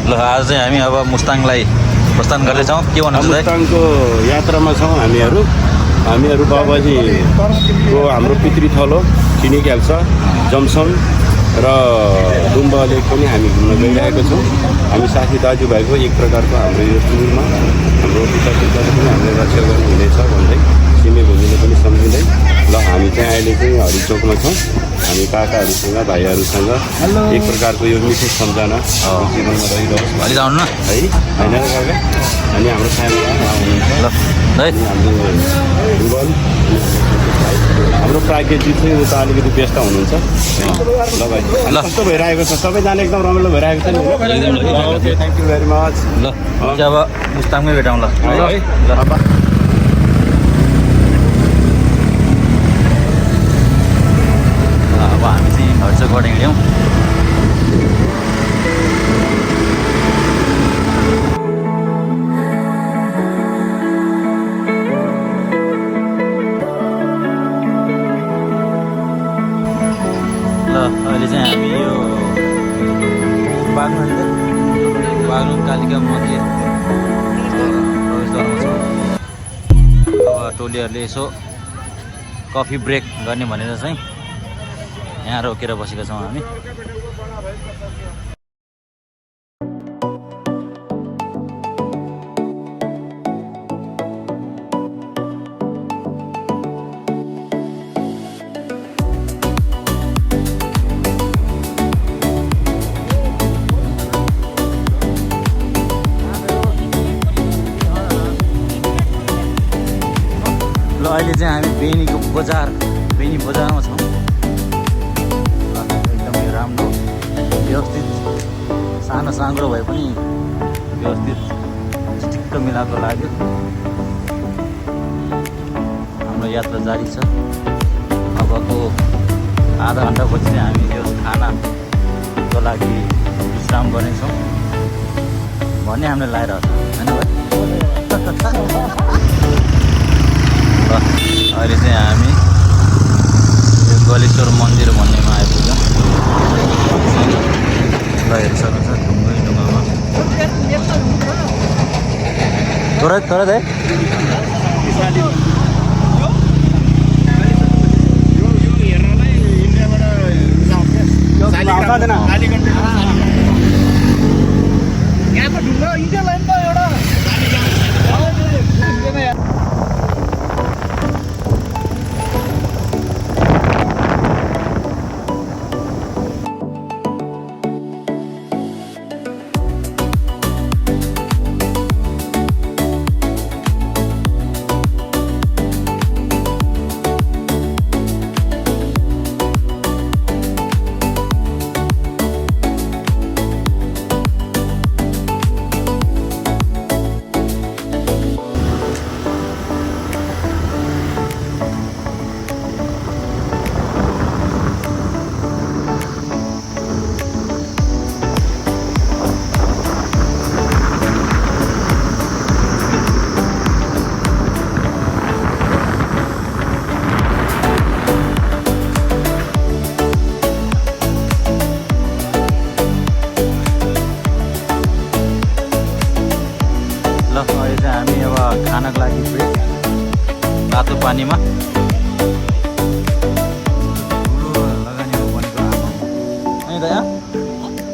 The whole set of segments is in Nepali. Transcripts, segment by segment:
ल आज चाहिँ हामी अब मुस्ताङलाई प्रस्थान गर्दैछौँ। के भन्नुहुन्छ दाइ? मुस्ताङको यात्रामा छौँ हामीहरू बाबाजीको हाम्रो पितृथलो छिनिक्याल छ जमसङ र डुम्बा लेक पनि हामी घुम्न गइरहेको छौँ। हामी साथी दाजुभाइको एक प्रकारको हाम्रो यो टुरमा हाम्रो पिताले पनि हामीले रक्षा गर्नुहुनेछ भन्दै छिमेकीहरूले पनि सम्झिँदै ल हामी चाहिँ अहिले चाहिँ हरिचोकमा छौँ। हामी काकाहरूसँग भाइहरूसँग एक प्रकारको यो मिठो सम्झना जीवनमा रहिरहोस् भोलि आउनु न है, होइन र काका? अनि हाम्रो फ्यामिली हुनुहुन्छ ल दाइ। हाम्रो भुवन हाम्रो प्राज्ञजी चाहिँ उता अलिकति व्यस्त हुनुहुन्छ। ल भाइ ल कस्तो भइरहेको छ? सबैजना एकदम रमाइलो भइरहेको छ नि? Okay, thank you very much. ल चाहिँ अब मुस्ताङमै भेटौँ ल। अब हामी चाहिँ हर्चोकबाट हिँड्यौँ। अहिले चाहिँ हामी यो बागलुङ कालिका मन्दिर प्रवेशद्वारमा छौँ। अब टोलीहरूले यसो कफी ब्रेक गर्ने भनेर चाहिँ यहाँ रोकेर बसेका छौँ हामी। अहिले चाहिँ हामी बेनी बजारमा छौँ। एकदमै राम्रो व्यवस्थित, सानो साँग्रो भए पनि व्यवस्थित ठिक्क मिलाएको लाग्यो। हाम्रो यात्रा जारी छ। अबको आधा घन्टापछि चाहिँ हामी यो खानाको लागि विश्राम गर्नेछौँ भन्ने हामीले लगाएर होइन भाइ? अहिले चाहिँ हामी यो गलेश्वर मन्दिर भन्नेमा आइपुग्यौँ। ल हेरिसक्नु छ ढुङ्गामा तर दाइ हामी अब खानाको लागि ब्रेक तातो पानीमा ठुलो लगानीमा बनेको आमा अनि दया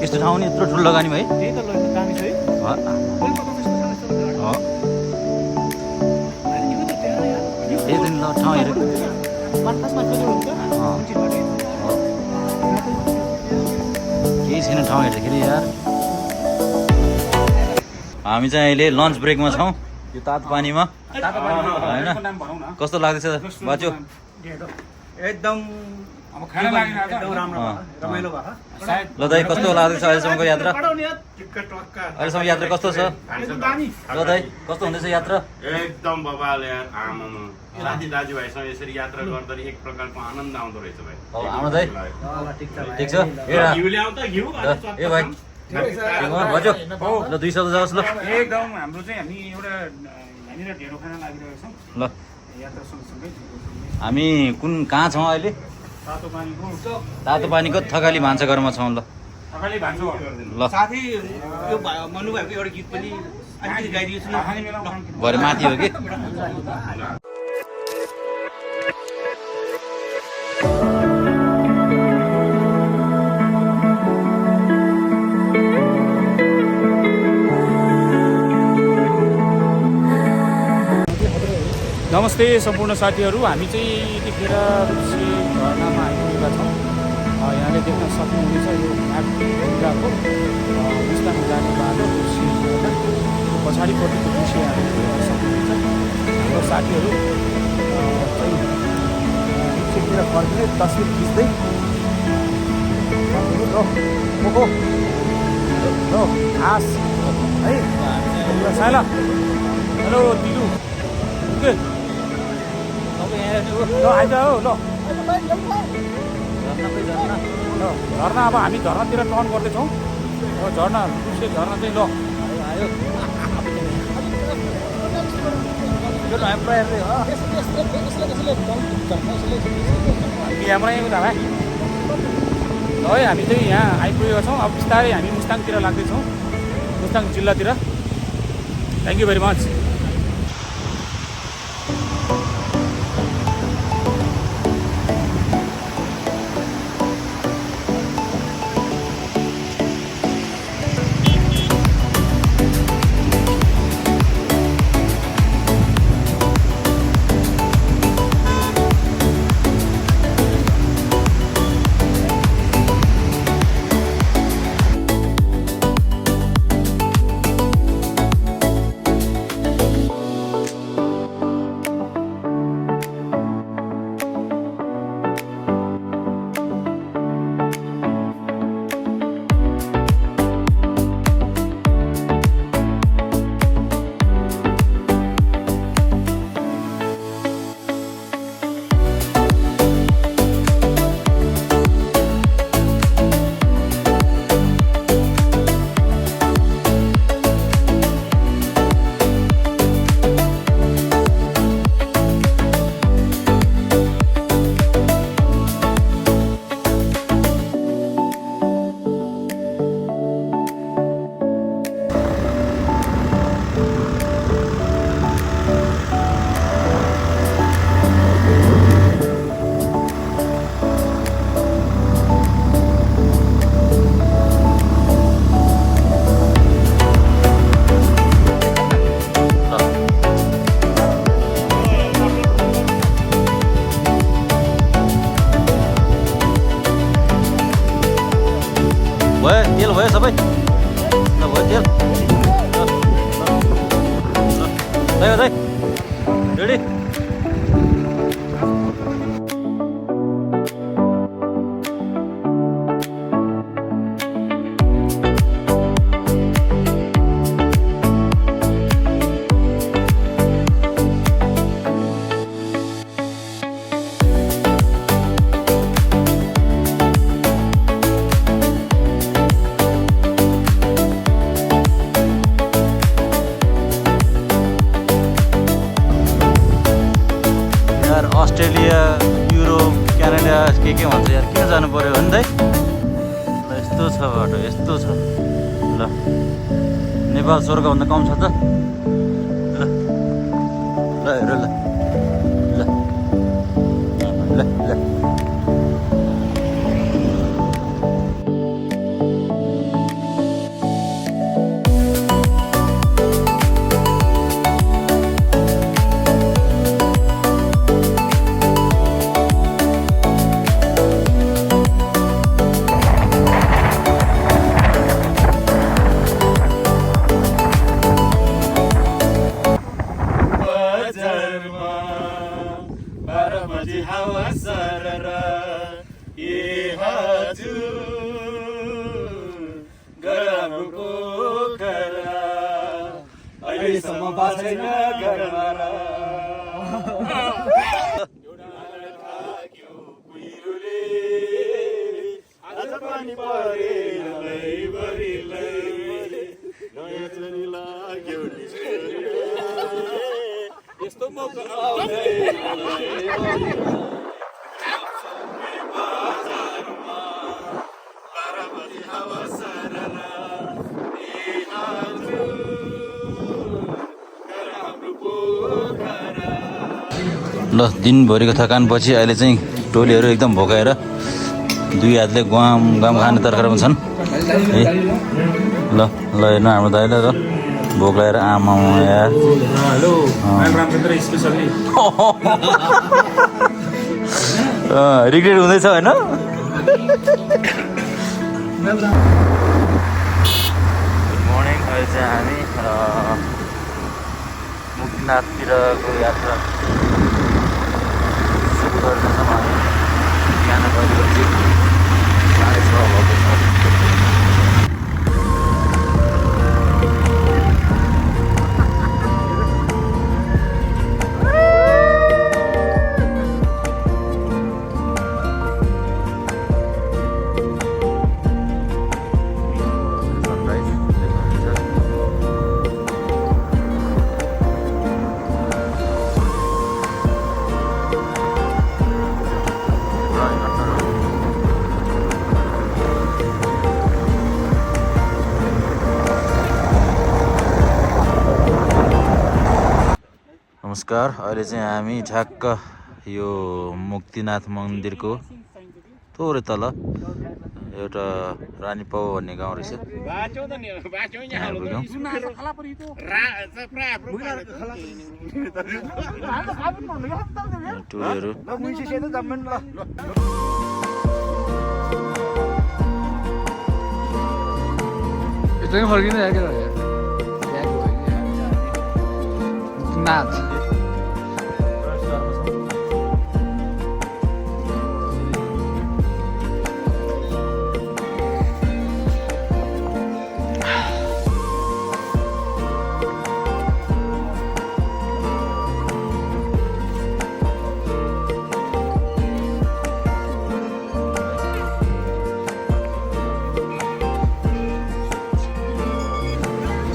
यस्तो ठाउँ नि यत्रो ठुलो लगानी है? त्यही त दामी छ है। त्यही दिन ल ठाउँ हेरेको केही छैन ठाउँ हेर्दाखेरि यार। हामी चाहिँ अहिले लन्च ब्रेकमा छौँ यो तातो पानीमा होइन? कस्तो लाग्दैछ बाजु? एकदम अब खाना लाग्यो एकदम राम्रो रमाइलो भयो। ल दाइ कस्तो लाग्दैछ अहिलेसम्मको यात्रा? अहिलेसम्म यात्रा कस्तो छ? ल दाइ कस्तो हुँदैछ यात्रा? एकदम बबाल यार। आमामा साथी दाजुभाइसँग यसरी यात्रा गर्दा एक प्रकारको आनन्द आउँदो रहेछ भाइ। आउनु दाइ ठिक छ? ए भाइ बाजु ल 2 शब्द जाओस् ल। एकदम हाम्रो चाहिँ हामी एउटा यहाँनिर ढेँडो खाना लागिरहेको छौँ ल। यात्रा सँगसँगै हामी कहाँ छौँ अहिले? तातो पानीको थकाली भान्साघरमा छौँ ल। ल साथै यो मनु भाइको एउटा गीत पनि अलिकति गाइदिएछु न। भरे माथि हो कि नमस्ते सम्पूर्ण साथीहरू, हामी चाहिँ यतिखेर रुप्सी झरनामा आइपुगेका छौँ। यहाँले देख्न सक्नुहुनेछ यो म्याप इन्डियाको मुस्ताङ जाने बाटो रुप्सी झरना। यो पछाडिपट्टिको दृश्य हामीले देख्न सक्नुहुन्छ। हाम्रो साथीहरू चाहिँ रुप्सीतिर फर्किने तस्बिर खिच्दै ओहो ल आस है साइला हेलो दिलु ओके ल आइज हो ल झरना अब हामी झरनातिर टर्न गर्दैछौँ। झरना रुप्सी झरना चाहिँ ल आयो क्यामेरा उता भाइ ल है हामी चाहिँ यहाँ आइपुगेका छौँ। अब बिस्तारै हामी मुस्ताङतिर लाग्दैछौँ, मुस्ताङ जिल्लातिर। Thank you very much. भयो तेल भयो सबै ल भयो तेल रेडी अस्ट्रेलिया युरोप क्यानाडा के भन्छ यार, किन जानु पर्यो भने त ल यस्तो छ बाटो, यस्तो छ। ल नेपाल स्वर्गभन्दा कम छ त। ल ल हेर ल ल ल ल अहिलेसम्म बाँचेन घरमा आज पनि परेन यस्तो मौका आउँदै ल दिनभरिको थकानपछि अहिले चाहिँ टोलीहरू एकदम भोकाएर दुई हातले गुवाम गुवाम खाने तर्कारमा छन् है। ल ल हेर्नु हाम्रो दाइले ल भोक लगाएर आमा यार रिग्रेट हुँदैछ होइन। Good morning. अहिले चाहिँ हामी मुक्तिनाथतिरको यात्रा सुरु गर्दैछौँ। हामी बिहान गएको चाहिँ 6:30 भएको छ। नमस्कार। अहिले चाहिँ हामी ठ्याक्क यो मुक्तिनाथ मन्दिरको थोरै तल एउटा रानी पाउ भन्ने गाउँ रहेछ त्यहाँ पुग्यौँ। टुरहरू फर्किँदै नाथ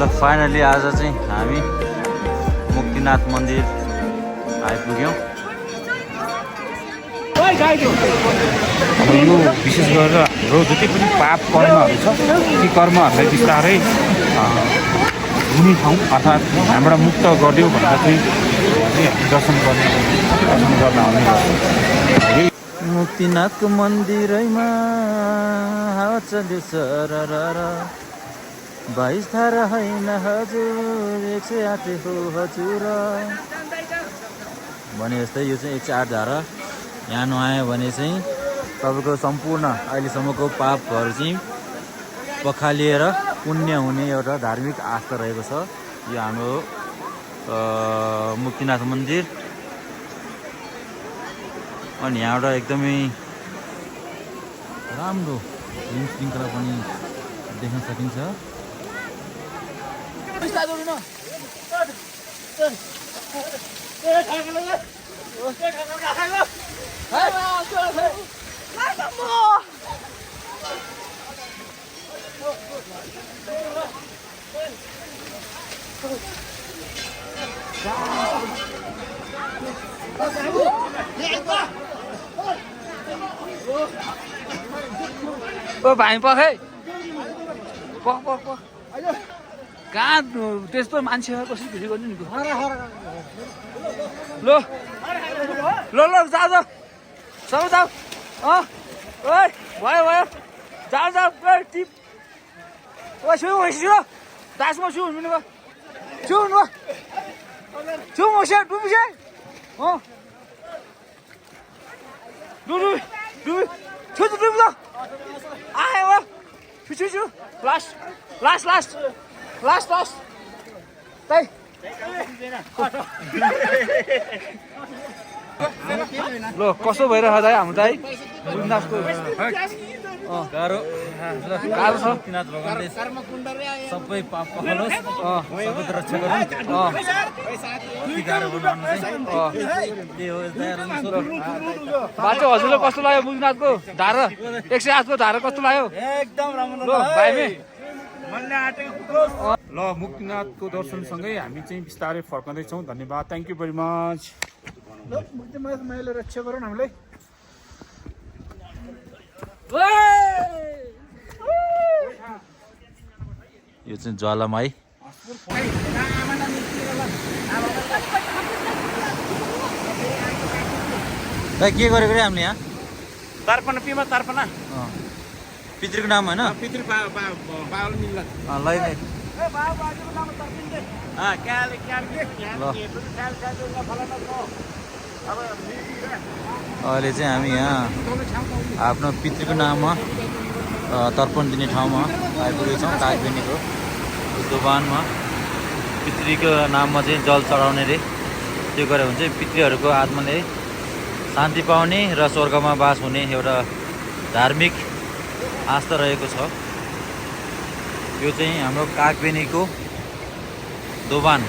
ल फाइनली आज चाहिँ हामी मुक्तिनाथ मन्दिर आइपुग्यौँ। यो विशेष गरेर हाम्रो जति पनि पाप कर्महरू छ ती कर्महरूलाई बिस्तारै हुने ठाउँ अर्थात् हामीबाट मुक्त गरिदियो भन्दा चाहिँ हामी दर्शन गर्न आउने गर्छौँ। मुक्तिनाथको मन्दिरैमा हावा चल्यो सरर 22 धारा होइन हजुर 108 हो हजुर भने जस्तै यो चाहिँ 108 धारा। यहाँ नुहायो भने चाहिँ तपाईँको सम्पूर्ण अहिलेसम्मको पापहरू चाहिँ पखालिएर पुण्य हुने एउटा धार्मिक आस्था रहेको छ यो हाम्रो मुक्तिनाथ मन्दिर। अनि यहाँबाट एकदमै राम्रो हिम श्रृङ्खला पनि देख्न सकिन्छ। ओ भाइ पख है पख पख पख कहाँ त्यस्तो मान्छेहरू कसरी भिडियो गर्नु नि ल ल ल जाऊ जाऊ सब जाऊ ओइ भयो भयो जाऊ जाऊ टिप ओ छु छु दासमा छु हुनु भयो छु हुनु छु मोसे डुबुसे हो डुडु डुबु छु छु डुबु आयो छु छु छु last last last last last तै ल कस्तो भइरहेको दाइ हाम्रो दाइ मुक्तिनाथको गाह्रो गाह्रो छ। मुक्तिनाथ भगवानले सबै पाप पखालोस् सबैको रक्षा गरून्। गाह्रो बनाउनु चाहिँ त्यही हो। बाटो हजुरलाई कस्तो लाग्यो मुक्तिनाथको धारा 108 को धारा कस्तो लाग्यो? एकदम राम्रो ल भाइमे ल मुक्तिनाथको दर्शनसँगै हामी चाहिँ बिस्तारै फर्कँदैछौँ। धन्यवाद, थ्याङ्क यू भेरी मच। ल मुक्तिनाथ मायाले रक्षा गरौँ हामीलाई। यो चाहिँ ज्वालामाई दाइ के गरेको रे हामीले यहाँ तर्पण पिमा तर्पण पितृको नाम होइन पितृ बाबल मिल्ला लै नै अहिले चाहिँ हामी यहाँ आफ्नो पितृको नाममा तर्पण दिने ठाउँमा आइपुगेको छौँ कागबेनीको दोभानमा पितृको नाममा चाहिँ जल चढाउने रे त्यो गऱ्यो भने चाहिँ पितृहरूको आत्माले शान्ति पाउने र स्वर्गमा बास हुने एउटा धार्मिक आस्था रहेको छ। यो चाहिँ हाम्रो कागबेनीको दोभान।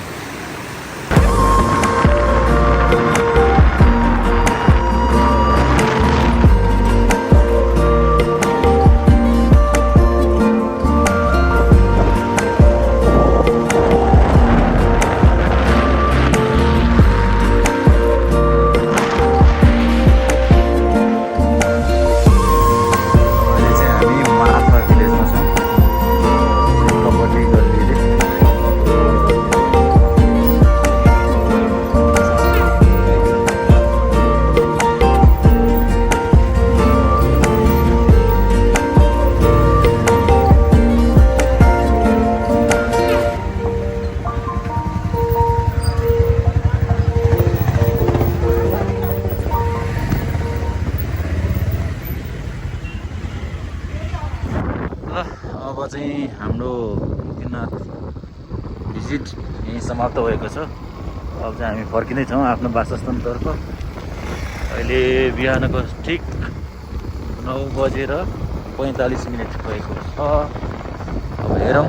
अब चाहिँ हाम्रो मुक्तिनाथ भिजिट यहीँ समाप्त भएको छ। अब चाहिँ हामी फर्किँदैछौँ आफ्नो वासस्थानतर्फ। अहिले बिहानको ठिक 9:45 भएको छ। अब हेरौँ